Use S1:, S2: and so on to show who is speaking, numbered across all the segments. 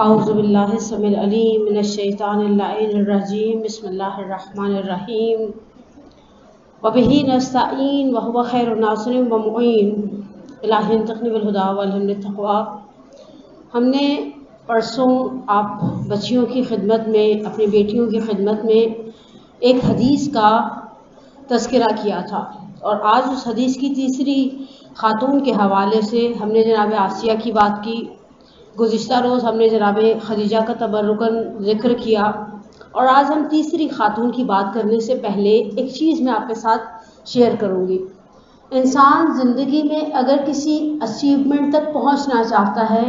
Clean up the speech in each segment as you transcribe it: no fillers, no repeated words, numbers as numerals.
S1: اعوذ باللہ السمیع العلیم من الشیطان اللعین الرجیم بسم اللہ الرحمن الرحیم وبہ نستعین وہو خیر الناصر ومعین الہ انطقنی بالہدی والہمنی التقوی۔ ہم نے پرسوں آپ بچیوں کی خدمت میں، اپنی بیٹیوں کی خدمت میں ایک حدیث کا تذکرہ کیا تھا، اور آج اس حدیث کی تیسری خاتون کے حوالے سے ہم نے جناب آسیہ کی بات کی۔ گزشتہ روز ہم نے جناب خدیجہ کا تبرکاً ذکر کیا، اور آج ہم تیسری خاتون کی بات کرنے سے پہلے ایک چیز میں آپ کے ساتھ شیئر کروں گی۔ انسان زندگی میں اگر کسی اچیومنٹ تک پہنچنا چاہتا ہے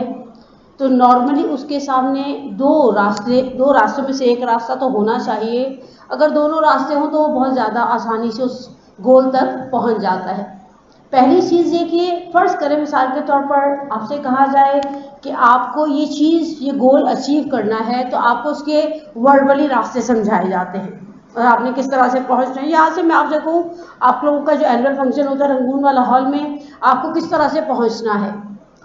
S1: تو نارملی اس کے سامنے دو راستوں میں سے ایک راستہ تو ہونا چاہیے۔ اگر دونوں راستے ہوں تو وہ بہت زیادہ آسانی سے اس گول تک پہنچ جاتا ہے۔ پہلی چیز یہ کہ فرض کریں مثال کے طور پر آپ سے کہا جائے کہ آپ کو یہ گول اچیو کرنا ہے، تو آپ کو اس کے وربلی راستے سمجھائے جاتے ہیں اور آپ نے کس طرح سے پہنچنا ہے۔ یہاں سے میں آپ سے کہوں، آپ لوگوں کا جو اینول فنکشن ہوتا ہے رنگون والا ہال میں، آپ کو کس طرح سے پہنچنا ہے،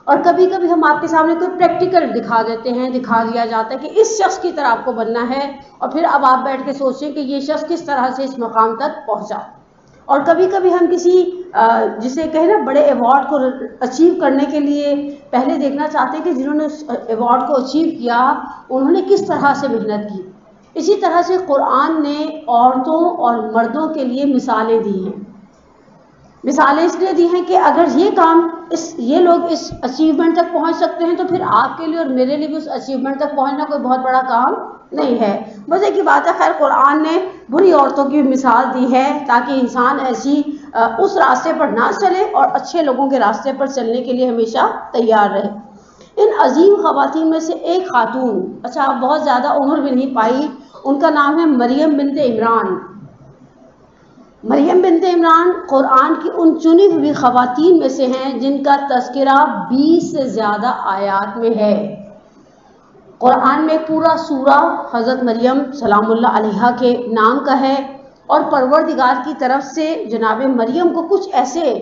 S1: اور کبھی کبھی ہم آپ کے سامنے کوئی پریکٹیکل دکھا دیتے ہیں، دکھا دیا جاتا ہے کہ اس شخص کی طرح آپ کو بننا ہے، اور پھر اب آپ بیٹھ کے سوچیں کہ یہ شخص کس طرح سے اس مقام تک پہنچا۔ اور کبھی کبھی ہم کسی جسے کہیں نا بڑے ایوارڈ کو اچیو کرنے کے لیے پہلے دیکھنا چاہتے ہیں کہ جنہوں نے اس ایوارڈ کو اچیو کیا انہوں نے کس طرح سے محنت کی۔ اسی طرح سے قرآن نے عورتوں اور مردوں کے لیے مثالیں دی ہیں۔ مثالیں اس لیے دی ہیں کہ اگر یہ لوگ اس اچیومنٹ تک پہنچ سکتے ہیں تو پھر آپ کے لیے اور میرے لیے بھی اس اچیومنٹ تک پہنچنا کوئی بہت بڑا کام نہیں ہے۔ مزے کی بات ہے، خیر قرآن نے بری عورتوں کی مثال دی ہے تاکہ انسان اس راستے پر نہ چلے اور اچھے لوگوں کے راستے پر چلنے کے لیے ہمیشہ تیار رہے۔ ان عظیم خواتین میں سے ایک خاتون، بہت زیادہ عمر بھی نہیں پائی، ان کا نام ہے مریم بنت عمران۔ مریم بنت عمران قرآن کی ان چنی ہوئی خواتین میں سے ہیں جن کا تذکرہ 20 سے زیادہ آیات میں ہے۔ قرآن میں پورا سورہ حضرت مریم سلام اللہ علیہا کے نام کا ہے، اور پروردگار کی طرف سے جناب مریم کو کچھ ایسے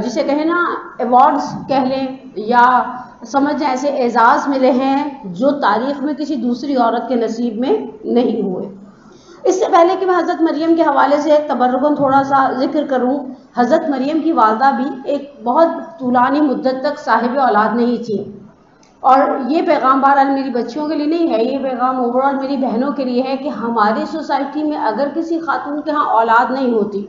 S1: جسے کہیں نا ایوارڈز کہہ لیں یا سمجھ جائیں ایسے اعزاز ملے ہیں جو تاریخ میں کسی دوسری عورت کے نصیب میں نہیں ہوئے۔ اس سے پہلے کہ میں حضرت مریم کے حوالے سے تبرکاً تھوڑا سا ذکر کروں، حضرت مریم کی والدہ بھی ایک بہت طولانی مدت تک صاحب اولاد نہیں تھی، اور یہ پیغام بہرحال میری بچیوں کے لیے نہیں ہے، یہ پیغام اوورآل میری بہنوں کے لیے ہے کہ ہماری سوسائٹی میں اگر کسی خاتون کے ہاں اولاد نہیں ہوتی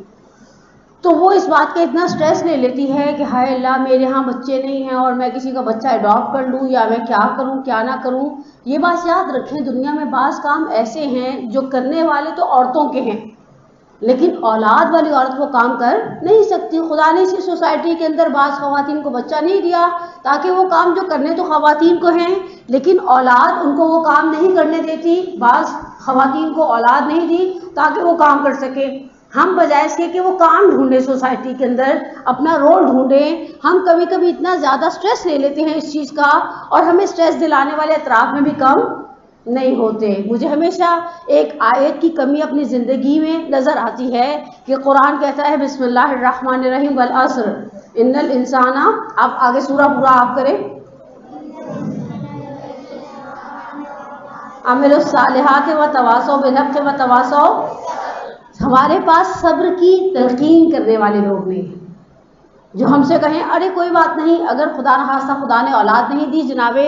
S1: تو وہ اس بات کا اتنا سٹریس لے لیتی ہے کہ ہائے اللہ میرے ہاں بچے نہیں ہیں اور میں کسی کا بچہ اڈاپٹ کر لوں یا میں کیا کروں کیا نہ کروں۔ یہ بات یاد رکھیں، دنیا میں بعض کام ایسے ہیں جو کرنے والے تو عورتوں کے ہیں، لیکن اولاد والی عورت وہ کام کر نہیں سکتی۔ خدا نے اسی سوسائٹی کے اندر بعض خواتین کو بچہ نہیں دیا تاکہ وہ کام جو کرنے تو خواتین کو ہیں، لیکن اولاد ان کو وہ کام نہیں کرنے دیتی۔ بعض خواتین کو اولاد نہیں دی تاکہ وہ کام کر سکے۔ ہم بجائے اس کے کہ وہ کام ڈھونڈیں سوسائٹی کے اندر، اپنا رول ڈھونڈیں، ہم کبھی کبھی اتنا زیادہ سٹریس لے لیتے ہیں اس چیز کا، اور ہمیں سٹریس دلانے والے اطراف میں بھی کم نہیں ہوتے۔ مجھے ہمیشہ ایک آیت کی کمی اپنی زندگی میں نظر آتی ہے کہ قرآن کہتا ہے بسم اللہ الرحمن الرحیم والعصر ان الانسان، آپ آگے سورہ پورا آپ کریں، عملوا الصالحات وتواصوا بالحق وتواصوا۔ ہمارے پاس صبر کی تلقین کرنے والے لوگ نہیں ہیں جو ہم سے کہیں ارے کوئی بات نہیں، اگر خدا نخواستہ خدا نے اولاد نہیں دی۔ جناب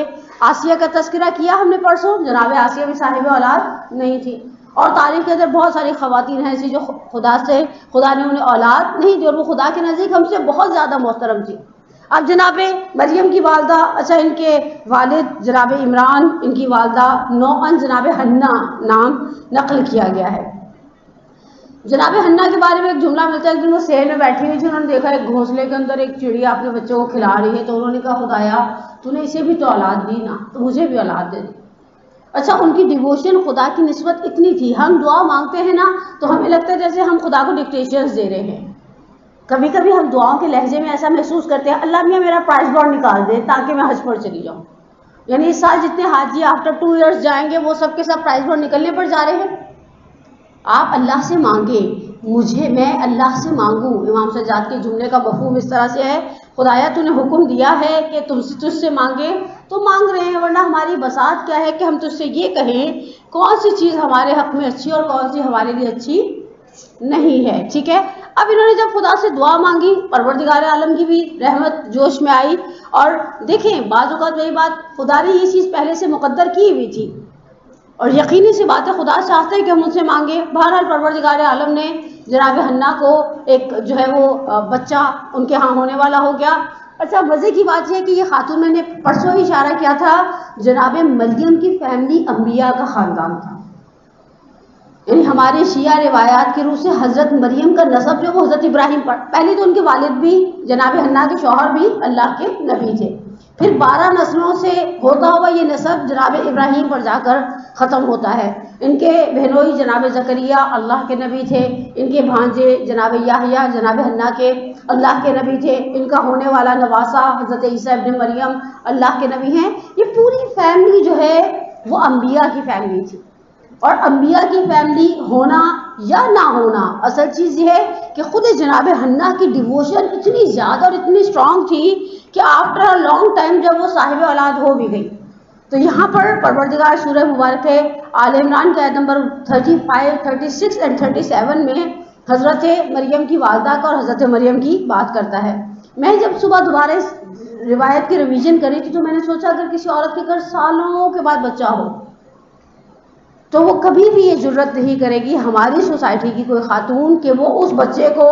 S1: آسیہ کا تذکرہ کیا ہم نے پرسوں، جناب آسیہ بھی صاحب اولاد نہیں تھی، اور تاریخ کے اندر بہت ساری خواتین ہیں ایسی جو خدا نے انہیں اولاد نہیں دی اور وہ خدا کے نزدیک ہم سے بہت زیادہ محترم تھی۔ اب جناب مریم کی والدہ، ان کے والد جناب عمران، ان کی والدہ نوعاً جناب حنا نام نقل کیا گیا ہے۔ جناب حنا کے بارے میں ایک جملہ ملتا ہے، ایک دن وہ سیل میں بیٹھی ہوئی تھی، انہوں نے دیکھا ایک گھونسلے کے اندر ایک چڑیا اپنے بچوں کو کھلا رہی ہے، تو انہوں نے کہا خدایا تو نے اسے بھی تو اولاد دی نا، تو مجھے بھی اولاد دے دی۔ ان کی ڈیووشن خدا کی نسبت اتنی تھی۔ ہم دعا مانگتے ہیں نا تو ہمیں لگتا ہے جیسے ہم خدا کو ڈکٹیشنز دے رہے ہیں۔ کبھی کبھی ہم دعاؤں کے لہجے میں ایسا محسوس کرتے ہیں اللہ میاں میرا پرائز بانڈ نکال دے تاکہ میں حج پر چلی جاؤں، یعنی اس سال جتنے حاجی آفٹر 2 ایئرس جائیں گے وہ سب کے سب پرائز بانڈ نکلنے پر جا رہے ہیں۔ آپ اللہ سے مانگیں، میں اللہ سے مانگوں۔ امام سجاد کے جملے کا مفہوم اس طرح سے ہے، خدایا تو نے حکم دیا ہے کہ تجھ سے مانگے تو مانگ رہے ہیں، ورنہ ہماری بساط کیا ہے کہ ہم تجھ سے یہ کہیں کون سی چیز ہمارے حق میں اچھی اور کون سی ہمارے لیے اچھی نہیں ہے. ٹھیک ہے. اب انہوں نے جب خدا سے دعا مانگی، پروردگار عالم کی بھی رحمت جوش میں آئی. اور دیکھیں بعض اوقات وہی بات، خدا نے یہ چیز پہلے سے مقدر کی ہوئی تھی اور یقینی سی بات ہے خدا چاہتے ہیں کہ ہم ان سے مانگیں. بہرحال پروردگار عالم نے جناب حنا کو ایک جو ہے وہ بچہ ان کے ہاں ہونے والا ہو گیا. اچھا مزے کی بات یہ کہ یہ خاتون میں نے پرسوں ہی اشارہ کیا تھا، جناب مریم کی فیملی انبیاء کا خاندان تھا. یعنی ہمارے شیعہ روایات کی روح سے حضرت مریم کا نسب جو وہ حضرت ابراہیم پر، پہلے تو ان کے والد بھی جناب حنا کے شوہر بھی اللہ کے نبی تھے، پھر 12 نسلوں سے ہوتا ہوا یہ نسب جناب ابراہیم پر جا کر ختم ہوتا ہے. ان کے بہنوئی جناب زکریا اللہ کے نبی تھے، ان کے بھانجے جناب یحییٰ جناب حنا کے اللہ کے نبی تھے، ان کا ہونے والا نواسا حضرت عیسیٰ ابن مریم اللہ کے نبی ہیں. یہ پوری فیملی جو ہے وہ انبیاء کی فیملی تھی. اور انبیاء کی فیملی ہونا یا نہ ہونا، اصل چیز یہ ہے کہ خود جناب حنا کی ڈیووشن اتنی زیادہ اور اتنی اسٹرانگ تھی کہ آفٹر اے لانگ ٹائم جب وہ صاحب اولاد ہو بھی گئی. تو یہاں پر پروردگار سورہ مبارک ہے آل عمران کے آیت نمبر 35، 36 اور 37 میں حضرت مریم کی والدہ کا اور حضرت مریم کی بات کرتا ہے. میں جب صبح دوبارہ اس روایت کی ریویژن کری تھی تو میں نے سوچا اگر کسی عورت کے گھر سالوں کے بعد بچہ ہو تو وہ کبھی بھی یہ جرت نہیں کرے گی ہماری سوسائٹی کی کوئی خاتون کہ وہ اس بچے کو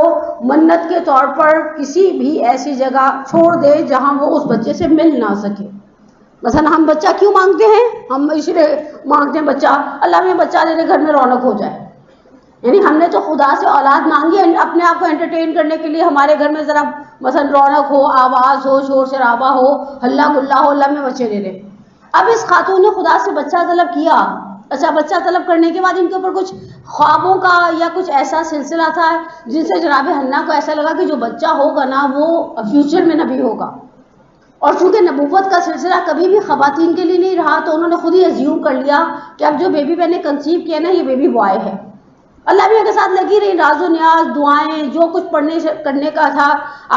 S1: منت کے طور پر کسی بھی ایسی جگہ چھوڑ دے جہاں وہ اس بچے سے مل نہ سکے. مثلا ہم بچہ کیوں مانگتے ہیں؟ ہم اس لیے مانگتے ہیں بچہ، اللہ میں بچہ دے دے گھر میں رونق ہو جائے. یعنی ہم نے تو خدا سے اولاد مانگی اپنے آپ کو انٹرٹین کرنے کے لیے، ہمارے گھر میں ذرا مثلا رونق ہو، آواز ہو، شور شرابہ ہو، ہلا گلا ہو، اللہ میں بچے دے دے. اب اس خاتون نے خدا سے بچہ طلب کیا. اچھا بچہ طلب کرنے کے بعد ان کے اوپر کچھ خوابوں کا یا کچھ ایسا سلسلہ تھا جن سے جناب حنا کو ایسا لگا کہ جو بچہ ہوگا نا وہ فیوچر میں نبی ہوگا. اور چونکہ نبوت کا سلسلہ کبھی بھی خواتین کے لیے نہیں رہا تو انہوں نے خود ہی ازیوم کر لیا کہ اب جو بیبی میں نے کنسیو کیا نا یہ بیبی بوائے ہے. اللہ بھی ان کے ساتھ لگی رہی، راز و نیاز، دعائیں، جو کچھ پڑھنے کرنے کا تھا.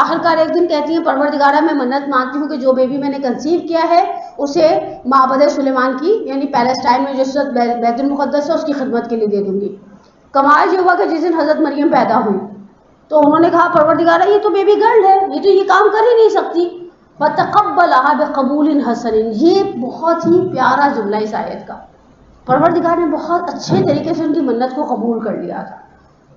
S1: آخرکار ایک دن کہتی ہیں پروردگارہ میں منت مانگتی ہوں کہ جو بیبی میں نے کنسیو کیا ہے اسے معبد سلیمان کی یعنی پیلسٹائن میں جس وقت بیت المقدس ہے اس کی خدمت کے لیے دے دوں گی. کمال یہ ہوا کہ جس دن حضرت مریم پیدا ہوئی تو انہوں نے کہا پروردگارہ یہ تو بیبی گرل ہے، یہ تو یہ کام کر ہی نہیں سکتی. فَتَقَبَّلَهَا بِقَبُولٍ حَسَنٍ. یہ بہت ہی پیارا جملہ اس آیت کا. پروردگار نے بہت اچھے طریقے سے ان کی منت کو قبول کر لیا تھا.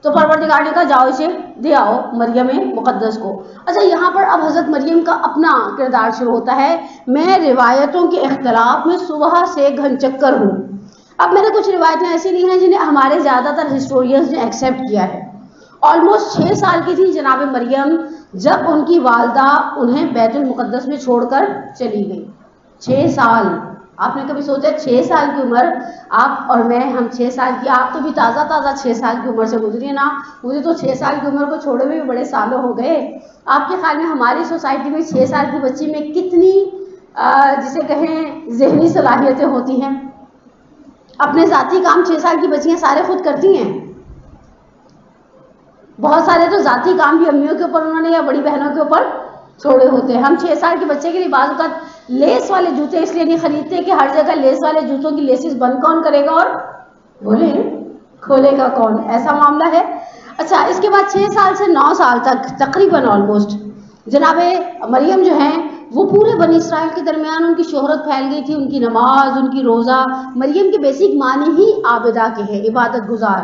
S1: تو پروردگار نے کہا جاؤ اسے دے آؤ مریم مقدس کو. اچھا یہاں پر اب حضرت مریم کا اپنا کردار شروع ہوتا ہے. میں روایتوں کے اختلاف میں صبح سے گھن چکر ہوں. اب میں نے کچھ روایتیں ایسی لی ہیں جنہیں ہمارے زیادہ تر ہسٹورینز نے ایکسیپٹ کیا ہے. آلموسٹ 6 سال کی تھی جناب مریم جب ان کی والدہ انہیں بیت المقدس میں چھوڑ کر چلی گئی. 6 سال. آپ نے کبھی سوچا 6 سال کی عمر آپ اور میں، ہم 6 سال کی، آپ تو بھی تازہ 6 سال کی عمر سے گزری نا. مجھے تو 6 سال کی عمر کو چھوڑے ہوئے بھی بڑے سالوں ہو گئے. آپ کے خیال میں ہماری سوسائٹی میں 6 سال کی بچی میں کتنی جسے کہیں ذہنی صلاحیتیں ہوتی ہیں؟ اپنے ذاتی کام 6 سال کی بچیاں سارے خود کرتی ہیں. بہت سارے تو ذاتی کام بھی امیوں کے اوپر انہوں نے یا بڑی بہنوں کے اوپر چھوڑے ہوتے ہیں. ہم 6 سال کے بچے کے لیے بعض اوقات لیس والے جوتے اس لیے نہیں خریدتے کہ ہر جگہ لیس والے جوتوں کی لیسز بند کون کرے گا اور بولے کھولے گا کون، ایسا معاملہ ہے. اچھا اس کے بعد 6 سال سے 9 سال تک تقریباً آلموسٹ جناب مریم جو ہیں وہ پورے بنی اسرائیل کے درمیان ان کی شہرت پھیل گئی تھی. ان کی نماز، ان کی روزہ، مریم کے بیسک معنی ہی عابدہ کے ہے، عبادت گزار.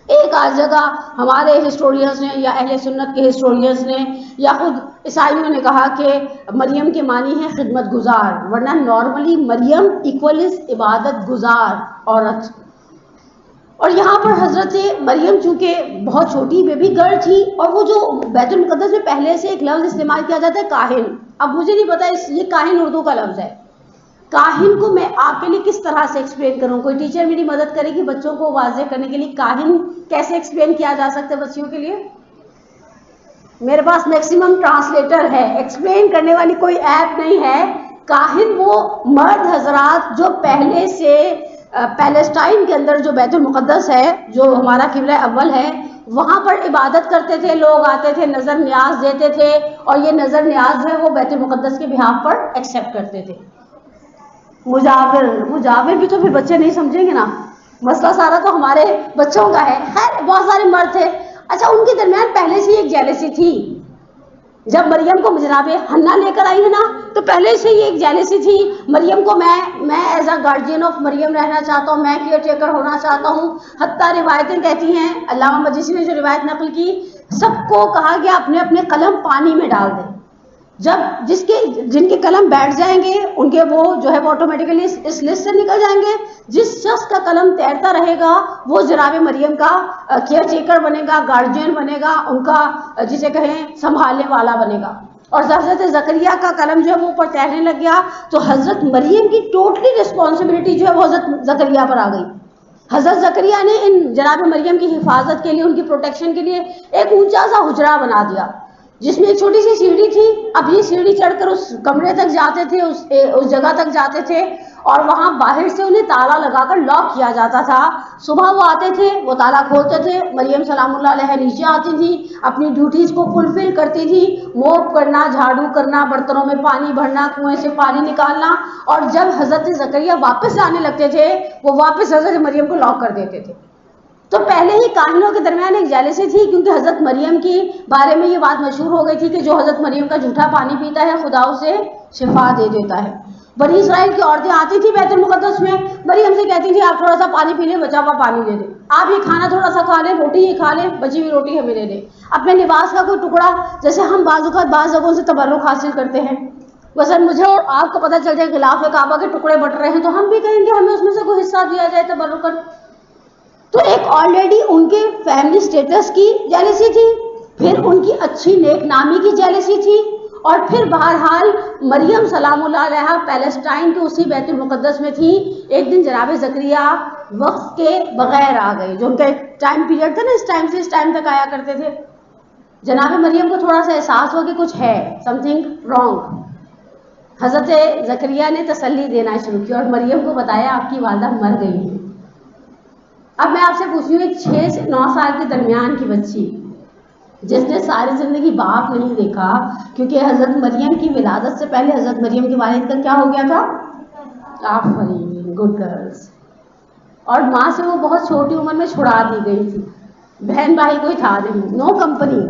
S1: ایک آج جگہ ہمارے ہسٹورینز نے یا اہل سنت کے ہسٹورینز نے یا خود عیسائیوں نے کہا کہ مریم کے معنی ہے خدمت گزار، ورنہ نارملی مریم ایکولز عبادت گزار عورت. اور یہاں پر حضرت مریم چونکہ بہت چھوٹی بیبی گرل تھی اور وہ جو بیت المقدس میں پہلے سے ایک لفظ استعمال کیا جاتا ہے کاہن. اب مجھے نہیں پتا یہ کاہن اردو کا لفظ ہے. کاہن کو میں آپ کے لیے کس طرح سے ایکسپلین کروں؟ کوئی ٹیچر میری مدد کرے گی بچوں کو واضح کرنے کے لیے کاہن کیسے ایکسپلین کیا جا سکتا ہے بچیوں کے لیے؟ میرے پاس میکسیمم ٹرانسلیٹر ہے، ایکسپلین کرنے والی کوئی ایپ نہیں ہے. کاہن وہ مرد حضرات جو پہلے سے پیلسٹائن کے اندر جو بیت المقدس ہے، جو ہمارا قبلہ اول ہے، وہاں پر عبادت کرتے تھے، لوگ آتے تھے، نظر نیاز دیتے تھے، اور یہ نظر نیاز ہے وہ بیت المقدس کے بہاف پر ایکسیپٹ کرتے تھے۔ مجاور بھی تو پھر بچے نہیں سمجھیں گے نا، مسئلہ سارا تو ہمارے بچوں کا ہے۔ خیر بہت سارے مرد تھے، اچھا ان کے درمیان پہلے سے ایک جیلسی تھی۔ جب مریم کو جناب حنا لے کر آئی ہے نا، تو پہلے سے ہی ایک جیلسی تھی، مریم کو میں ایز اے گارجین آف مریم رہنا چاہتا ہوں، میں کیئر ٹیکر ہونا چاہتا ہوں۔ حتیٰ روایتیں کہتی ہیں، علامہ مجلسی نے جو روایت نقل کی، سب کو کہا گیا اپنے اپنے قلم پانی میں ڈال دیں، جب جن کے قلم بیٹھ جائیں گے ان کے وہ جو ہے وہ آٹومیٹیکلی اس لسٹ سے نکل جائیں گے۔ جس شخص کا قلم تیرتا رہے گا وہ جناب مریم کا کیئر ٹیکر بنے گا، گارجین بنے گا، ان کا جسے کہیں سنبھالنے والا بنے گا۔ اور حضرت زکریا کا قلم جو ہے وہ اوپر تیرنے لگ گیا، تو حضرت مریم کی ٹوٹلی رسپانسبلٹی جو ہے وہ حضرت زکریا پر آ گئی۔ حضرت زکریا نے ان جناب مریم کی حفاظت کے لیے، ان کی پروٹیکشن کے لیے ایک اونچا سا حجرہ بنا دیا، جس میں ایک چھوٹی سی سیڑھی تھی۔ اب یہ سیڑھی چڑھ کر اس کمرے تک جاتے تھے، اس جگہ تک جاتے تھے، اور وہاں باہر سے انہیں تالا لگا کر لاک کیا جاتا تھا۔ صبح وہ آتے تھے، وہ تالا کھولتے تھے، مریم سلام اللہ علیہ نیچے آتی تھی، اپنی ڈیوٹیز کو فلفل کرتی تھی، موپ کرنا، جھاڑو کرنا، برتنوں میں پانی بھرنا، کنویں سے پانی نکالنا، اور جب حضرت زکریا واپس آنے لگتے تھے وہ واپس حضرت مریم کو لاک کر دیتے تھے۔ تو پہلے ہی کاہنوں کے درمیان ایک جیلسی تھی، کیونکہ حضرت مریم کے بارے میں یہ بات مشہور ہو گئی تھی کہ جو حضرت مریم کا جھوٹا پانی پیتا ہے خدا اسے شفا دے دیتا ہے۔ بنی اسرائیل کی عورتیں آتی تھی بیت المقدس میں، مریم سے کہتی تھی آپ تھوڑا سا پانی پی لیں، بچا ہوا پانی دے دیں، آپ یہ کھانا تھوڑا سا کھا لیں، روٹی یہ کھا لیں، بچی ہوئی روٹی ہمیں دے دیں، اپنے لباس کا کوئی ٹکڑا، جیسے ہم بعض اوقات بعض جگہوں سے تبرک حاصل کرتے ہیں، مثلا مجھے اور آپ کو پتہ چل جائے غلاف کعبہ کے ٹکڑے بٹ رہے ہیں تو ہم بھی کہیں گے ہمیں اس میں سے کوئی حصہ دیا جائے تبرکن۔ تو ایک آلریڈی ان کے فیملی سٹیٹس کی جیلسی تھی، پھر ان کی اچھی نیک نامی کی جیلسی تھی، اور پھر بہرحال مریم سلام اللہ علیہ پیلسٹائن کے اسی بیت المقدس میں تھی۔ ایک دن جناب زکریا وقت کے بغیر آ گئے، جو ان کا ایک ٹائم پیریڈ تھا نا، اس ٹائم سے اس ٹائم تک آیا کرتے تھے۔ جناب مریم کو تھوڑا سا احساس ہوا کہ کچھ ہے، سم تھنگ رانگ۔ حضرت زکریا نے تسلی دینا شروع کی اور مریم کو بتایا آپ کی والدہ مر گئی ہے۔ اب میں آپ سے پوچھتی ہوں، ایک 6 سے 9 سال کے درمیان کی بچی جس نے ساری زندگی باپ نہیں دیکھا، کیونکہ حضرت مریم کی ولادت سے پہلے حضرت مریم کے والد کا کیا ہو گیا تھا؟ آفرین، گڈ گرلز۔ اور ماں سے وہ بہت چھوٹی عمر میں چھڑا دی گئی تھی، بہن بھائی کوئی تھا نہیں، نو کمپنی۔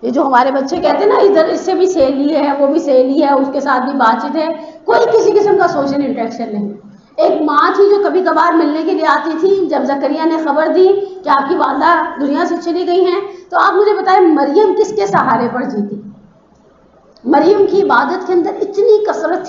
S1: یہ جو ہمارے بچے کہتے ہیں نا ادھر اس سے بھی سہیلی ہے، وہ بھی سہیلی ہے، اس کے ساتھ بھی بات چیت ہے، کوئی کسی قسم کا سوشل انٹریکشن نہیں۔ ایک ماں تھی جو کبھی کبھار ملنے کے لیے آتی تھی۔ جب زکریا نے خبر دی کہ آپ کی والدہ دنیا سے چلی گئی ہیں، تو آپ مجھے بتائیں مریم کس کے سہارے پر جیتی؟ مریم کی عبادت کے اندر اتنی کثرت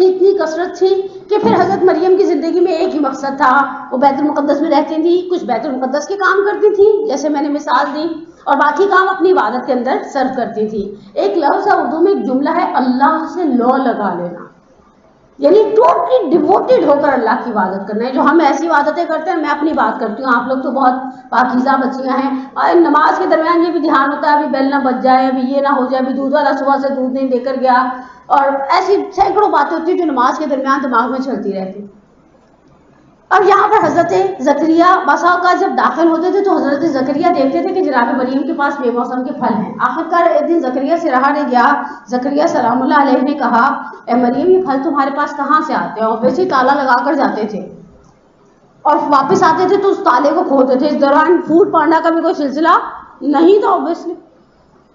S1: تھی کہ پھر حضرت مریم کی زندگی میں ایک ہی مقصد تھا، وہ بیت المقدس میں رہتی تھی، کچھ بیت المقدس کے کام کرتی تھی جیسے میں نے مثال دی، اور باقی کام اپنی عبادت کے اندر سرو کرتی تھی۔ ایک لفظ ہے اردو میں، ایک جملہ ہے، اللہ سے لو لگا لینا، یعنی ٹوٹلی ڈیووٹیڈ ہو کر اللہ کی عبادت کرنا ہے۔ جو ہم ایسی عبادتیں کرتے ہیں، میں اپنی بات کرتی ہوں، آپ لوگ تو بہت پاکیزہ بچیاں ہیں، اور نماز کے درمیان یہ بھی دھیان ہوتا ہے ابھی بیل نہ بج جائے، ابھی یہ نہ ہو جائے، ابھی دودھ والا صبح سے دودھ نہیں دے کر گیا، اور ایسی سینکڑوں باتیں ہوتی ہیں جو نماز کے درمیان دماغ میں چلتی رہتی۔ اور یہاں پر حضرت زکریا بسا اوقات جب داخل ہوتے تھے تو حضرت زکریا دیکھتے تھے کہ جناب مریم کے پاس بے موسم کے پھل ہیں۔ آخرکار ایک دن زکریا سے رہا نہیں گیا، زکریا سلام اللہ علیہ نے کہا اے مریم یہ پھل تمہارے پاس کہاں سے آتے ہیں؟ اور ویسے تالا لگا کر جاتے تھے اور واپس آتے تھے تو اس تالے کو کھولتے تھے۔ اس دوران فوڈ پانڈا کا بھی کوئی سلسلہ نہیں تھا اوبیسلی۔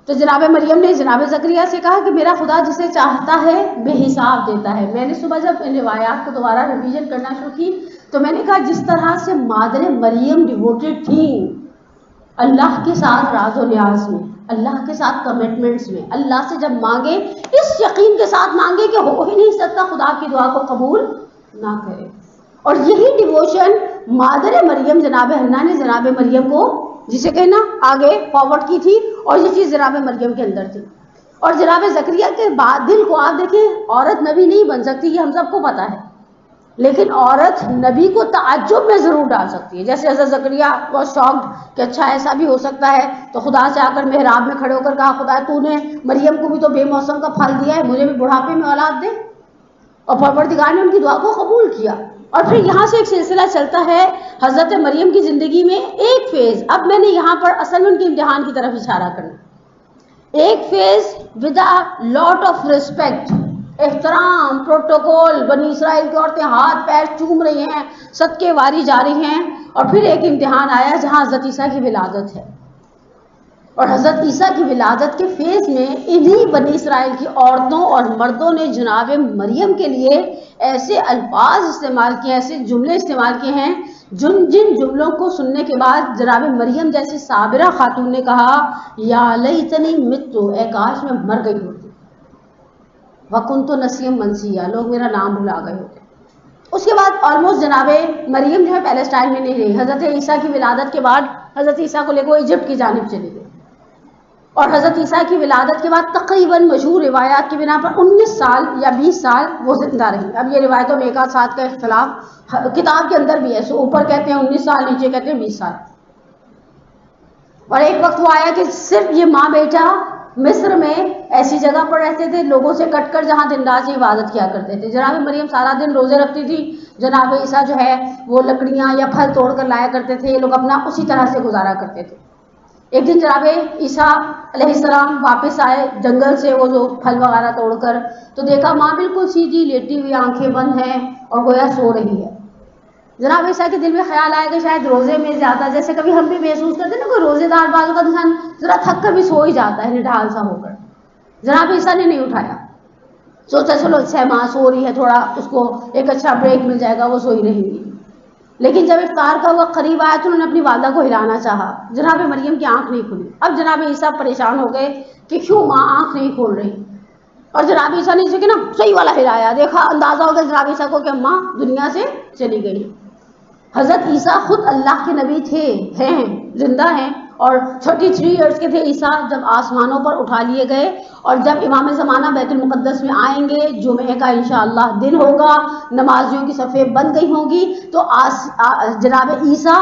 S1: تو جناب مریم نے جناب زکریا سے کہا کہ میرا خدا جسے چاہتا ہے بے حساب دیتا ہے۔ میں نے صبح جب ان روایات کو دوبارہ ریویژن کرنا شروع کی تو میں نے کہا جس طرح سے مادر مریم ڈیووٹیڈ تھیں اللہ کے ساتھ راز و نیاز میں، اللہ کے ساتھ کمٹمنٹس میں، اللہ سے جب مانگے اس یقین کے ساتھ مانگے کہ ہو ہی نہیں سکتا خدا کی دعا کو قبول نہ کرے۔ اور یہی ڈیووشن مادر مریم جناب حنا نے جناب مریم کو جسے کہنا آگے فارورڈ کی تھی، اور یہ چیز جناب مریم کے اندر تھی۔ اور جناب زکریا کے بعد دل کو آپ دیکھیں، عورت نبی نہیں بن سکتی یہ ہم سب کو پتا ہے، لیکن عورت نبی کو تعجب میں ضرور ڈال سکتی ہے۔ جیسے حضرت زکریا بہت شاکڈ کہ اچھا ایسا بھی ہو سکتا ہے، تو خدا سے آ کر محراب میں کھڑے ہو کر کہا خدا تو نے مریم کو بھی تو بے موسم کا پھل دیا ہے، مجھے بھی بڑھاپے میں اولاد دے۔ اور پروردگار نے ان کی دعا کو قبول کیا. اور پھر یہاں سے ایک سلسلہ چلتا ہے حضرت مریم کی زندگی میں ایک فیز. اب میں نے یہاں پر اصل میں ان کے امتحان کی طرف اشارہ کرنا. ایک phase with a lot of respect, احترام, پروٹوکول, بنی اسرائیل کی عورتیں ہاتھ پیر چوم رہی ہیں, صدقے واری جا رہی ہیں. اور پھر ایک امتحان آیا جہاں حضرت عیسیٰ کی ولادت ہے. اور حضرت عیسیٰ کی ولادت کے فیز میں انہی بنی اسرائیل کی عورتوں اور مردوں نے جناب مریم کے لیے ایسے الفاظ استعمال کیے, ایسے جملے استعمال کیے ہیں جن جملوں کو سننے کے بعد جناب مریم جیسی صابرہ خاتون نے کہا یا لیتنی متو, اے کاش میں مر گئی ہوتی, وکنت نسیم منسیہ, لوگ میرا نام بھلا گئے ہوتے. اس کے بعد آلموسٹ جناب مریم جو ہے پیلسٹائن میں نہیں رہی. حضرت عیسیٰ کی ولادت کے بعد حضرت عیسیٰ کو لے کے وہ ایجپٹ کی جانب چلی گئی. اور حضرت عیسیٰ کی ولادت کے بعد تقریباً مشہور روایات کی بنا پر 19 سال یا 20 سال وہ زندہ رہی. اب یہ روایتوں میں ایک آدھ ساتھ کا اختلاف کتاب کے اندر بھی ہے, سو اوپر کہتے ہیں 19 سال, نیچے کہتے ہیں 20 سال. اور ایک وقت وہ آیا کہ صرف یہ ماں بیٹا مصر میں ایسی جگہ پر رہتے تھے لوگوں سے کٹ کر جہاں دن رات عبادت کیا کرتے تھے. جناب مریم سارا دن روزے رکھتی تھی, جناب عیسیٰ جو ہے وہ لکڑیاں یا پھل توڑ کر لایا کرتے تھے. یہ لوگ اپنا اسی طرح سے گزارا کرتے تھے. ایک دن جناب عیسیٰ علیہ السلام واپس آئے جنگل سے وہ جو پھل وغیرہ توڑ کر, تو دیکھا ماں بالکل سیدھی لیٹی ہوئی, آنکھیں بند ہیں اور گویا سو رہی ہے. جناب عیسیٰ کے دل میں خیال آیا کہ شاید روزے میں زیادہ, جیسے کبھی ہم بھی محسوس کرتے ہیں نا کوئی روزے دار بعض کا انسان ذرا تھک کر بھی سو ہی جاتا ہے نڈھال سا ہو کر. جناب عیسیٰ نے نہیں اٹھایا, سوچا چلو اچھا ماں سو رہی ہے, تھوڑا اس کو ایک اچھا بریک مل جائے گا, وہ سوئی رہیں گی. لیکن جب افطار کا وقت قریب آیا تو انہوں نے اپنی والدہ کو ہلانا چاہا. جناب مریم کی آنکھ نہیں کھلی. اب جناب عیسیٰ پریشان ہو گئے کہ کیوں ماں آنکھ نہیں کھول رہی. اور جناب عیسیٰ نے اسے کہ نا صحیح والا ہلایا, دیکھا اندازہ ہو گیا جناب عیسیٰ کو کہ ماں دنیا سے چلی گئی. حضرت عیسیٰ خود اللہ کے نبی تھے, ہیں, زندہ ہیں, اور 33 ایئرس کے تھے عیسیٰ جب آسمانوں پر اٹھا لیے گئے. اور جب امام زمانہ بیت المقدس میں آئیں گے, جمعے کا انشاءاللہ دن ہوگا, نمازیوں کی صفیں بند گئی ہوں گی, تو جناب عیسیٰ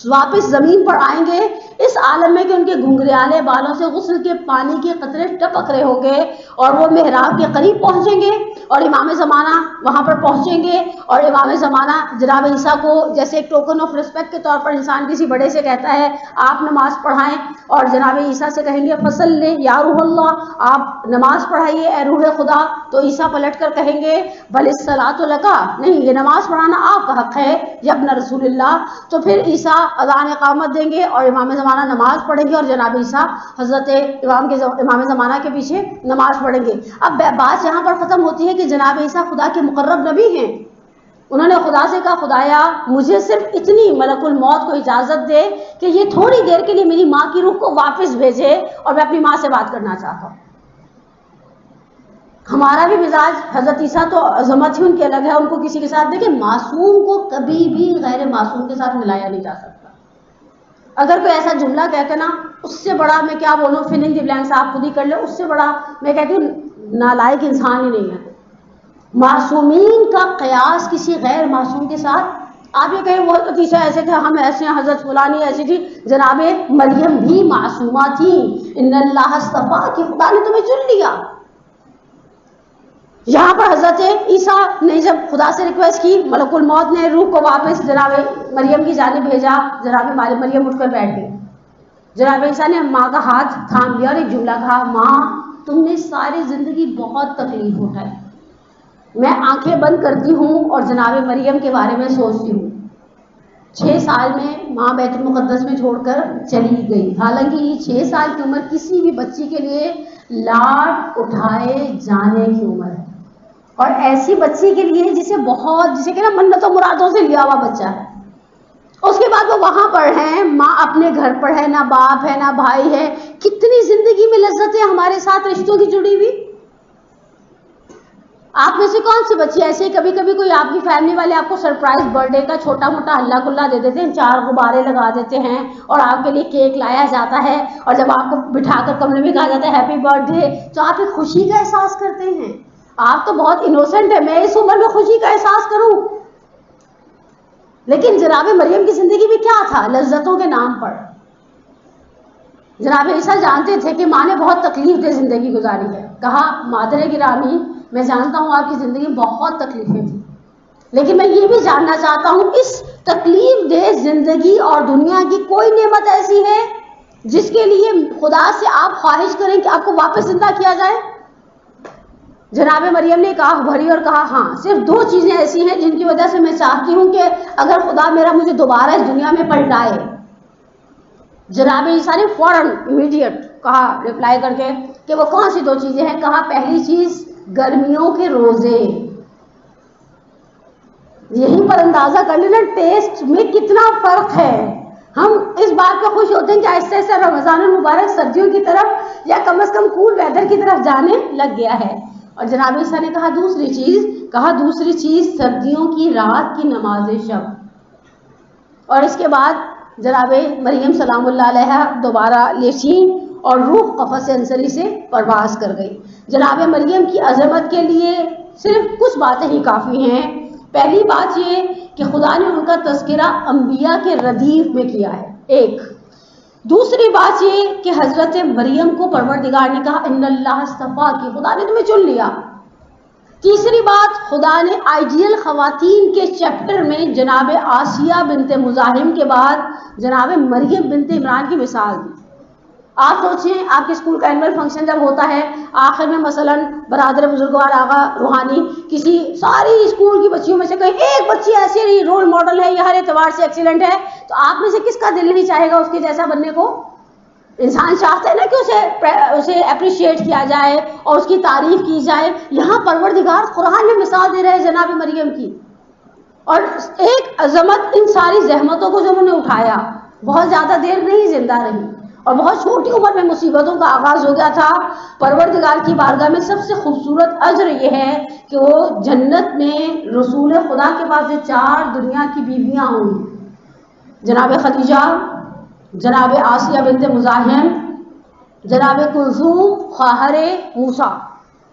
S1: واپس زمین پر آئیں گے اس عالم میں کہ ان کے گھنگریالے بالوں سے غسل کے پانی کے قطرے ٹپک رہے ہوں گے, اور وہ محراب کے قریب پہنچیں گے اور امام زمانہ وہاں پر پہنچیں گے. اور امام زمانہ جناب عیسیٰ کو جیسے ایک ٹوکن آف رسپیکٹ کے طور پر انسان کسی بڑے سے کہتا ہے آپ نماز پڑھائیں, اور جناب عیسیٰ سے کہیں گے فصل یا روح اللہ, آپ نماز پڑھائیے اے روح خدا. تو عیسیٰ پلٹ کر کہیں گے بل الصلاۃ لکا, نہیں یہ نماز پڑھانا آپ کا حق ہے یا ابن رسول اللہ. تو پھر عیسیٰ اذان اقامت دیں گے اور امام زمانہ نماز پڑھیں گے, اور جناب عیسیٰ حضرت امام زمانہ کے پیچھے نماز پڑھیں گے. اب بات یہاں پر ختم ہوتی ہے کہ جناب عیسیٰ خدا کے مقرب نبی ہیں. انہوں نے خدا سے کہا خدایا مجھے صرف اتنی ملک الموت کو اجازت دے کہ یہ تھوڑی دیر کے لیے میری ماں کی روح کو واپس بھیجے اور میں اپنی ماں سے بات کرنا چاہتا ہوں. ہمارا بھی مزاج, حضرت عیسیٰ تو عظمت ہی ان کی الگ ہے, ان کو کسی کے ساتھ دیکھیں معصوم کو کبھی بھی غیر معصوم کے ساتھ ملایا نہیں جا سکتا. اگر کوئی ایسا جملہ کہتے نا اس سے بڑا میں کیا بولوں, فل ان دی بلینکس آپ خود ہی کر لیں, اس سے بڑا میں کہتی ہوں نالائق انسان ہی نہیں ہے. معصومین کا قیاس کسی غیر معصوم کے ساتھ, آپ یہ کہیں وہ حضرت عیسیٰ ایسے تھے, ہم ایسے ہیں, حضرت فلانی ایسی تھی, جناب مریم بھی معصومہ تھی. ان اللہ اصطفیٰ کہ خدا نے تمہیں چن لیا. یہاں پر حضرت عیسیٰ نے جب خدا سے ریکویسٹ کی, ملک الموت نے روح کو واپس جناب مریم کی جانب بھیجا, جناب مریم اٹھ کر بیٹھ گئی. جناب عیسیٰ نے ماں کا ہاتھ تھام لیا اور ایک جملہ کہا, ماں تم نے ساری زندگی بہت تکلیف اٹھائی, میں آنکھیں بند کرتی ہوں اور جناب مریم کے بارے میں سوچتی ہوں. 6 سال میں ماں بیت المقدس میں چھوڑ کر چلی گئی. حالانکہ یہ 6 سال کی عمر کسی بھی بچی کے لیے لاڈ اٹھائے جانے کی عمر ہے, اور ایسی بچی کے لیے جسے کہ نا منتوں مرادوں سے لیا ہوا بچہ ہے. اس کے بعد وہ وہاں پر ہیں, ماں اپنے گھر پر ہے, نہ باپ ہے نہ بھائی ہے. کتنی زندگی میں لذتیں ہمارے ساتھ رشتوں کی جڑی ہوئی. آپ میں سے کون سی بچی ایسے کبھی کبھی کوئی آپ کی فیملی والے آپ کو سرپرائز برتھ ڈے کا چھوٹا موٹا ہلا کلا دے دیتے ہیں, 4 غبارے لگا دیتے ہیں اور آپ کے لیے کیک لایا جاتا ہے, اور جب آپ کو بٹھا کر کمرے میں کہا جاتا ہے ہیپی برتھ ڈے, تو آپ ایک خوشی کا احساس کرتے ہیں. آپ تو بہت انوسنٹ ہے, میں اس عمر میں خوشی کا احساس کروں. لیکن جناب مریم کی زندگی میں کیا تھا, لذتوں کے نام پر. جناب عیسیٰ جانتے تھے کہ ماں نے بہت تکلیف دہ زندگی گزاری ہے. کہا مادر گرامی میں جانتا ہوں آپ کی زندگی میں بہت تکلیفیں تھیں، لیکن میں یہ بھی جاننا چاہتا ہوں اس تکلیف دہ زندگی اور دنیا کی کوئی نعمت ایسی ہے جس کے لیے خدا سے آپ خواہش کریں کہ آپ کو واپس زندہ کیا جائے؟ جناب مریم نے کہا بھری اور کہا ہاں، صرف 2 چیزیں ایسی ہیں جن کی وجہ سے میں چاہتی ہوں کہ اگر خدا مجھے دوبارہ اس دنیا میں پلٹائے۔ جناب عیسیٰ نے فوراً امیڈیٹ کہا ریپلائی کر کے کہ وہ کون سی 2 چیزیں ہیں؟ کہا پہلی چیز گرمیوں کے روزے۔ یہیں پر اندازہ کر لینا ٹیسٹ میں کتنا فرق ہے۔ ہم اس بات پہ خوش ہوتے ہیں کہ آہستہ آہستہ رمضان المبارک سردیوں کی طرف یا کم از کم کول ویدر کی طرف جانے لگ گیا ہے۔ اور جناب عیسیٰ نے کہا دوسری چیز سردیوں کی رات کی نماز شب۔ اور اس کے بعد جناب مریم سلام اللہ علیہ دوبارہ لیٹیں اور روح قفس انصری سے پرواز کر گئی۔ جناب مریم کی عظمت کے لیے صرف کچھ باتیں ہی کافی ہیں۔ پہلی بات یہ کہ خدا نے ان کا تذکرہ انبیاء کے ردیف میں کیا ہے، ایک۔ دوسری بات یہ کہ حضرت مریم کو پروردگار نے کہا ان اللہ اصطفیٰ کی، خدا نے تمہیں چن لیا۔ تیسری بات، خدا نے آئیڈیل خواتین کے چیپٹر میں جناب آسیہ بنت مزاحم کے بعد جناب مریم بنت عمران کی مثال دی۔ آپ سوچیں آپ کے اسکول کا اینول فنکشن جب ہوتا ہے، آخر میں مثلاً برادر بزرگوار آغا روحانی کسی ساری اسکول کی بچیوں میں سے کہیں ایک بچی ایسی رول ماڈل ہے یا ہر اعتبار سے ایکسیلنٹ ہے، تو آپ میں سے کس کا دل نہیں چاہے گا اس کے جیسا بننے کو؟ انسان چاہتا ہے نا کہ اسے اپریشیٹ کیا جائے اور اس کی تعریف کی جائے۔ یہاں پروردگار قرآن میں مثال دے رہے جناب مریم کی، اور ایک عظمت ان ساری زحمتوں کو جو انہوں نے اٹھایا، بہت زیادہ دیر نہیں زندہ رہی اور بہت چھوٹی عمر میں مصیبتوں کا آغاز ہو گیا تھا۔ پروردگار کی بارگاہ میں سب سے خوبصورت اجر یہ ہے کہ وہ جنت میں رسول خدا کے پاس جو 4 دنیا کی بیویاں ہوں گی، جناب خدیجہ، جناب آسیہ بنت مزاحم، جناب کلثوم خواہر موسیٰ،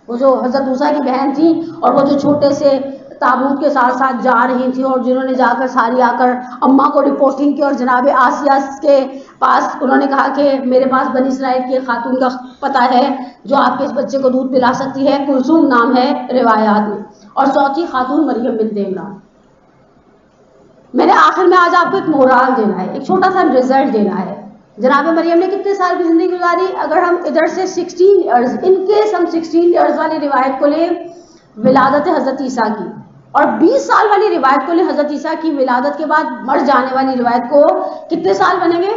S1: وہ جو حضرت موسیٰ کی بہن تھی اور وہ جو چھوٹے سے تابوت کے ساتھ ساتھ جا رہی تھی اور جنہوں نے جا کر ساری آ کر اماں کو رپورٹنگ کی، اور جناب آسیہ کے پاس انہوں نے کہا کہ میرے پاس بنی اسرائیل کی خاتون کا پتہ ہے جو آپ کے اس بچے کو دودھ پلا سکتی ہے، کلثوم نام ہے روایات میں، اور 4تھی خاتون مریم بنت عمران۔ میں نے آخر میں آج آپ کو ایک مورال دینا ہے، ایک چھوٹا سا رزلٹ دینا ہے۔ جناب مریم نے کتنے سال کی زندگی گزاری؟ اگر ہم ادھر سے 16 ایئرز، ان کیس ہم 16 ایئرز والی روایت کو لیں ولادت حضرت عیسیٰ کی، اور 20 سال والی روایت کو لیں حضرت عیسیٰ کی ولادت کے بعد مر جانے والی روایت کو، کتنے سال بنیں گے؟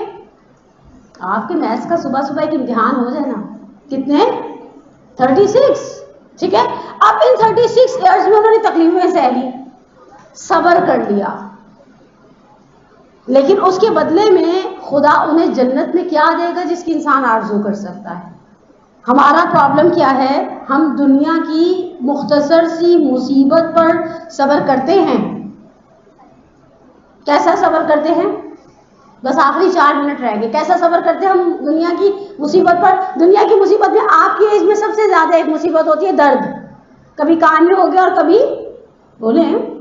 S1: آپ کے میتھس کا صبح صبح ایک امتحان ہو جائے نا، کتنے؟ 36، ٹھیک ہے۔ اب ان 36 ایئرز میں انہوں نے تکلیفیں سہ لی، صبر کر لیا، لیکن اس کے بدلے میں خدا انہیں جنت میں کیا دے گا جس کی انسان آرزو کر سکتا ہے۔ ہمارا پرابلم کیا ہے؟ ہم دنیا کی مختصر سی مصیبت پر صبر کرتے ہیں۔ کیسا صبر کرتے ہیں؟ بس آخری 4 منٹ رہ گئے۔ کیسا صبر کرتے ہیں ہم دنیا کی مصیبت پر؟ دنیا کی مصیبت میں آپ کی ایج میں سب سے زیادہ ایک مصیبت ہوتی ہے درد، کبھی کان میں ہو گیا اور کبھی بولیں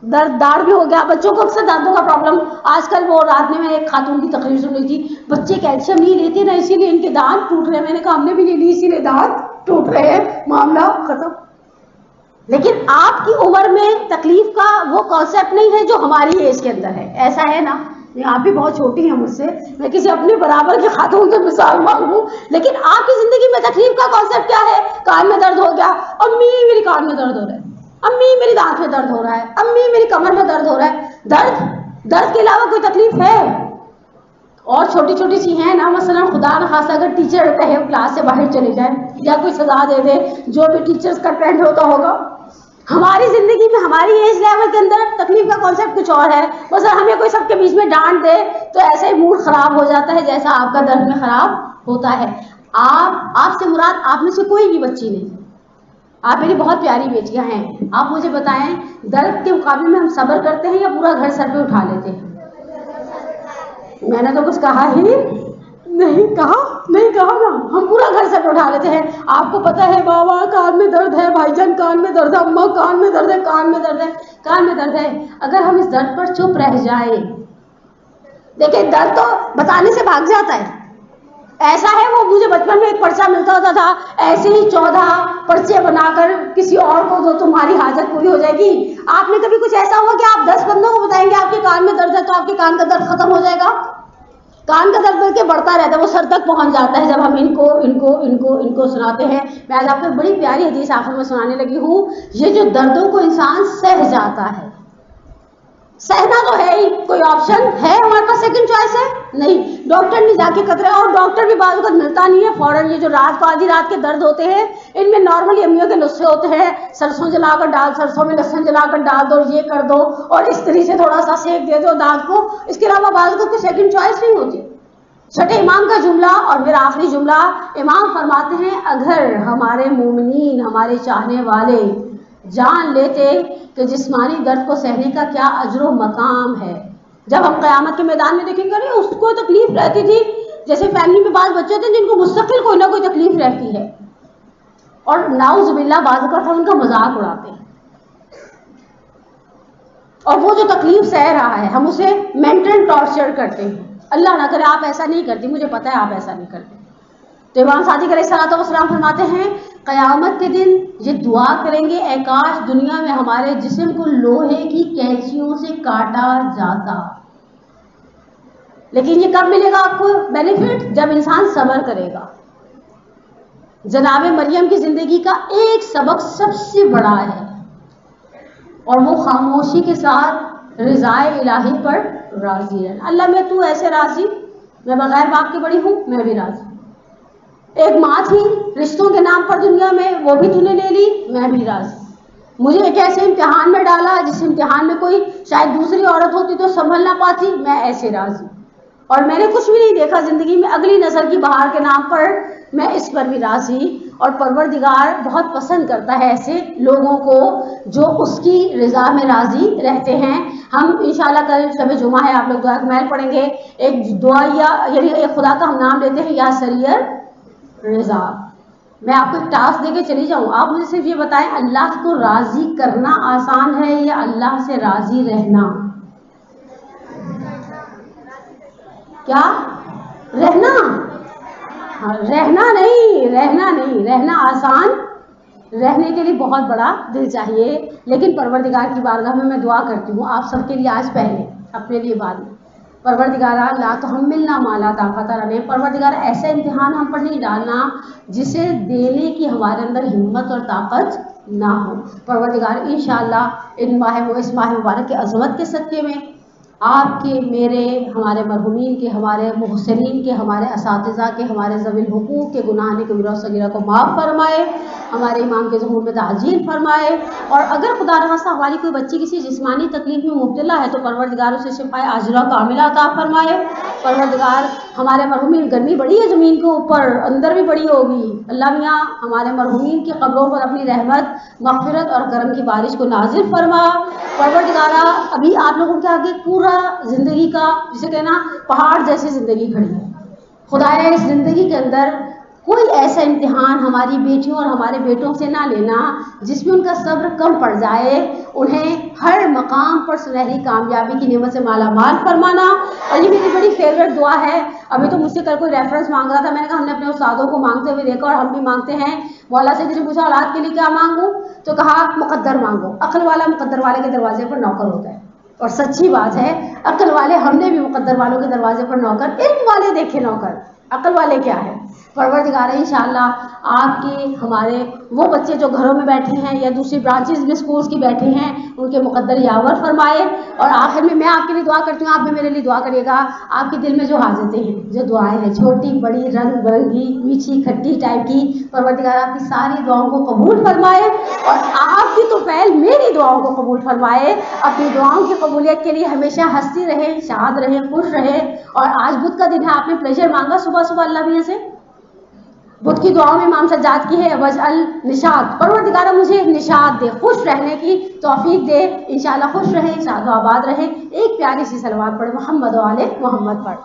S1: درد داڑھ بھی ہو گیا۔ بچوں کو اکثر دانتوں کا پرابلم، آج کل وہ رات میں ایک خاتون کی تقریر سن رہی تھی، بچے کیلشیم نہیں لیتے نا اسی لیے ان کے دانت ٹوٹ رہے ہیں۔ میں نے کہا ہم نے بھی نہیں لی اسی لیے دانت ٹوٹ رہے ہیں، معاملہ ختم۔ لیکن آپ کی عمر میں تکلیف کا وہ کانسیپٹ نہیں ہے جو ہماری ایج کے اندر ہے، ایسا ہے نا؟ آپ بھی بہت چھوٹی ہیں مجھ سے، میں کسی اپنے برابر کی خاتون سے مثال مانگوں، لیکن آپ کی زندگی میں تکلیف کا کانسیپٹ کیا ہے؟ کان میں درد ہو گیا، امی میری کان میں درد ہو رہا ہے، امی میری دانت میں درد ہو رہا ہے، امی میری کمر میں درد ہو رہا ہے۔ درد کے علاوہ کوئی تکلیف ہے؟ اور چھوٹی چھوٹی سی ہیں نا، مثلا خدا نخواستہ اگر ٹیچر کہے کلاس سے باہر چلے جائیں یا کوئی سزا دے دے، جو بھی ٹیچرز کا ٹرینڈ ہوتا ہوگا، ہماری زندگی میں ہماری ایج لیول کے اندر تکلیف کا کانسیپٹ کچھ اور ہے۔ مثلا ہمیں کوئی سب کے بیچ میں ڈانٹ دے تو ایسے ہی موڈ خراب ہو جاتا ہے جیسا آپ کا درد میں خراب ہوتا ہے۔ آپ سے مراد آپ میں سے کوئی بھی بچی نہیں، آپ میری بہت پیاری بیٹیاں ہیں۔ آپ مجھے بتائیں درد کے مقابلے میں ہم صبر کرتے ہیں یا پورا گھر سر پہ اٹھا لیتے ہیں؟ میں نے تو کچھ کہا ہی نہیں کہا نا، ہم پورا گھر سر پہ اٹھا لیتے ہیں۔ آپ کو پتا ہے بابا کان میں درد ہے، بھائی جان کان میں درد ہے، اماں کان میں درد ہے، کان میں درد ہے، کان میں درد ہے۔ اگر ہم اس درد پر چپ رہ جائیں، دیکھیں درد تو بتانے سے بھاگ جاتا ہے، ایسا ہے وہ مجھے بچپن میں ایک پرچہ ملتا ہوتا تھا، ایسے ہی 14 پرچے بنا کر کسی اور کو دو تمہاری حاجت پوری ہو جائے گی۔ آپ نے کبھی کچھ ایسا ہوا کہ آپ 10 بندوں کو بتائیں گے آپ کے کان میں درد ہے تو آپ کے کان کا درد ختم ہو جائے گا؟ کان کا درد بلکہ بڑھتا رہتا ہے، وہ سر تک پہنچ جاتا ہے جب ہم ان کو سناتے ہیں۔ میں آج آپ کو بڑی پیاری حدیث آخر میں سنانے لگی ہوں۔ یہ جو دردوں کو انسان سہ جاتا ہے، سہنا تو ہے ہی، کوئی آپشن ہے ہمارے پاس، سیکنڈ چوائس ہے نہیں، ڈاکٹر نہیں جا کے قطرے، اور ڈاکٹر بھی بعض وقت ملتا نہیں ہے فوراً۔ یہ جو رات کو آدھی رات کے درد ہوتے ہیں، ان میں نارملی امیوں کے نسخے ہوتے ہیں، سرسوں جلا کر ڈال، سرسوں میں لہسن جلا کر ڈال دو، یہ کر دو اور استری سے تھوڑا سا سیک دے دو دانت کو، اس کے علاوہ بعض وقت کوئی سیکنڈ چوائس نہیں ہوتی۔ چھٹے امام کا جملہ اور پھر آخری جملہ، امام فرماتے ہیں اگر ہمارے مومنین، ہمارے چاہنے والے جان لیتے کہ جسمانی درد کو سہنے کا کیا اجر و مقام ہے، جب ہم قیامت کے میدان میں دیکھیں گے اس کو تکلیف رہتی تھی، جیسے فیملی میں بعض بچے ہوتے ہیں جن کو مستقل کوئی نہ کوئی تکلیف رہتی ہے، اور نعوذ باللہ بعض اوقات ہم ان کا مذاق اڑاتے ہیں، اور وہ جو تکلیف سہ رہا ہے ہم اسے مینٹل ٹارچر کرتے ہیں۔ اللہ نہ کرے آپ ایسا نہیں کرتی، مجھے پتا ہے آپ ایسا نہیں کرتے۔ تو امام صادق علیہ السلام فرماتے ہیں قیامت کے دن یہ دعا کریں گے اے کاش دنیا میں ہمارے جسم کو لوہے کی کینچیوں سے کاٹا جاتا۔ لیکن یہ کب ملے گا آپ کو بینیفٹ؟ جب انسان صبر کرے گا۔ جناب مریم کی زندگی کا ایک سبق سب سے بڑا ہے، اور وہ خاموشی کے ساتھ رضائے الہی پر راضی ہے۔ اللہ میں تو ایسے راضی، میں بغیر باپ کے بڑی ہوں، میں بھی راضی۔ ایک ماں تھی رشتوں کے نام پر دنیا میں، وہ بھی تو نے لے لی، میں بھی راضی۔ مجھے ایک ایسے امتحان میں ڈالا جس امتحان میں کوئی شاید دوسری عورت ہوتی تو سنبھل نہ پاتی، میں ایسے راضی۔ اور میں نے کچھ بھی نہیں دیکھا زندگی میں، اگلی نسل کی بہار کے نام پر میں اس پر بھی راضی۔ اور پروردگار بہت پسند کرتا ہے ایسے لوگوں کو جو اس کی رضا میں راضی رہتے ہیں۔ ہم انشاءاللہ کل شب جمعہ ہے، آپ لوگ دعا کا محل پڑھیں گے، ایک دعائیا یعنی ایک خدا کا ہم نام لیتے ہیں، یا سریر رضا۔ میں آپ کو ایک ٹاسک دے کے چلی جاؤں، آپ مجھے صرف یہ بتائیں اللہ کو راضی کرنا آسان ہے یا اللہ سے راضی رہنا؟ کیا رہنا؟ رہنا نہیں، رہنا آسان، رہنے کے لیے بہت بڑا دل چاہیے۔ لیکن پروردگار کی بارگاہ میں میں دعا کرتی ہوں آپ سب کے لیے، آج پہلے اپنے لیے بعد میں، پروردگارا لا تحملنا ما لا طاقت لنا، پروردگار ایسا امتحان ہم پر نہیں ڈالنا جسے دینے کی ہمارے اندر ہمت اور طاقت نہ ہو۔ پروردگار انشاءاللہ اس ماہ مبارک کے عظمت کے صدقے میں آپ کے، میرے، ہمارے مرحومین کے، ہمارے محسنین کے، ہمارے اساتذہ کے، ہمارے ذوی الحقوق کے گناہ کبیرہ و صغیرہ کو معاف فرمائے، ہمارے امام کے ظہور میں تعجیل فرمائے، اور اگر خدا نخواستہ ہماری کوئی بچی کسی جسمانی تکلیف میں مبتلا ہے تو پروردگار اسے شفائے عاجلہ کاملہ عطا فرمائے۔ پروردگار ہمارے مرحومین، گرمی بڑی ہے زمین کے اوپر، اندر بھی بڑی ہوگی، اللہ میاں ہمارے مرحومین کی قبروں پر اپنی رحمت، مغفرت اور کرم کی بارش کو نازل فرما۔ پروردگارا ابھی آپ لوگوں کے آگے پورا زندگی کا جسے کہنا پہاڑ جیسی زندگی کھڑی ہے، خدایا اس زندگی کے اندر کوئی ایسا امتحان ہماری بیٹیوں اور ہمارے بیٹوں سے نہ لینا جس میں ان کا صبر کم پڑ جائے، انہیں ہر مقام پر سنہری کامیابی کی نعمت سے مالا مال فرمانا۔ اور یہ میری بڑی فیوریٹ دعا ہے، ابھی تو مجھ سے کل کوئی ریفرنس مانگ رہا تھا، میں نے کہا ہم نے اپنے استادوں کو مانگتے ہوئے دیکھا اور ہم بھی مانگتے ہیں۔ مولا سے کسی نے پوچھا اولاد کے لیے کیا مانگوں، تو کہا مقدر مانگو، عقل والا مقدر والے کے دروازے پر نوکر ہوتا ہے، اور سچی بات ہے، عقل والے ہم نے بھی مقدر والوں کے دروازے پر نوکر، علم والے دیکھے نوکر، عقل والے کیا ہے۔ پروردگار انشاءاللہ آپ کے، ہمارے وہ بچے جو گھروں میں بیٹھے ہیں یا دوسری برانچز میں سکولز کی بیٹھے ہیں، ان کے مقدر یاور فرمائے۔ اور آخر میں آپ کے لیے دعا کرتی ہوں، آپ بھی میرے لیے دعا کریے گا، آپ کے دل میں جو حاجتیں ہیں، جو دعائیں ہیں، چھوٹی بڑی، رنگ برنگی، میٹھی کھٹی ٹائپ کی، پروردگار آپ کی ساری دعاؤں کو قبول فرمائے، اور آپ کی تو فعل میری دعاؤں کو قبول فرمائے۔ اپنی دعاؤں کی قبولیت کے لیے ہمیشہ ہنستی رہے، شاد رہے، خوش رہے۔ اور آج بدھ کا دن ہے، آپ نے پلیجر مانگا صبح صبح اللہ میاں سے، بدھ کی دعاؤں میں امام سجاد کی ہے وجعل نشاط، پروردگارہ مجھے نشاط دے، خوش رہنے کی توفیق دے، انشاءاللہ خوش رہیں، شاد و آباد رہیں۔ ایک پیاری سی صلوات پڑھ محمد و آل محمد پڑھ۔